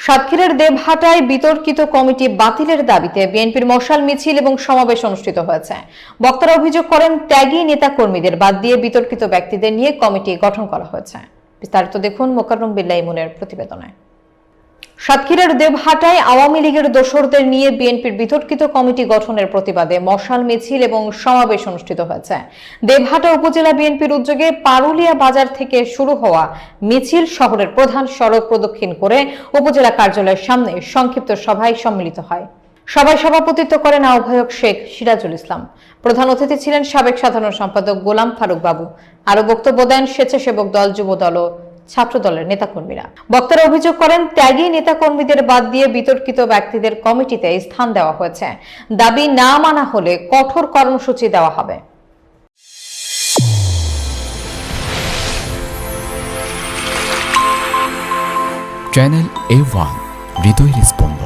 সাতক্ষীরার দেবহাটায় বিতর্কিত কমিটি বাতিলের দাবিতে বিএনপির মশাল মিছিল এবং সমাবেশ অনুষ্ঠিত হয়েছে। বক্তারা অভিযোগ করেন, ত্যাগী নেতা কর্মীদের বাদ দিয়ে বিতর্কিত ব্যক্তিদের নিয়ে কমিটি গঠন করা হয়েছে। বিস্তারিত দেখুন মোকাররম বিল্লাহ ইমনের প্রতিবেদনে। সাতক্ষীরার দেবহাটায় আওয়ামী লীগের দোসরদের নিয়ে বিএনপির বিতর্কিত কমিটি গঠনের প্রতিবাদে মশাল মিছিল এবং সমাবেশ অনুষ্ঠিত হয়েছে। দেবহাটা উপজেলা বিএনপির উদ্যোগে পারুলিয়া বাজার থেকে শুরু হওয়া মিছিল শহরের প্রধান সড়ক প্রদক্ষিণ করে উপজেলা কার্যালয়ের সামনে সংক্ষিপ্ত সভায় সম্মিলিত হয়। সভায় সভাপতিত্ব করেন আহ্বায়ক শেখ সিরাজুল ইসলাম। প্রধান অতিথি ছিলেন সাবেক সাধারণ সম্পাদক গোলাম ফারুক বাবু। আরো বক্তব্য দেন স্বেচ্ছাসেবক দল, যুব দল ও ছাত্র দলের নেতাকর্মীরা। বক্তারা অভিযোগ করেন, ত্যাগী নেতাকর্মীদের বাদ দিয়ে বিতর্কিত ব্যক্তিদের কমিটিতে স্থান দেওয়া হয়েছে। দাবি না মানা হলে কঠোর কর্মসূচি দেওয়া হবে। চ্যানেল A1 হৃদয়ের স্পন্দন।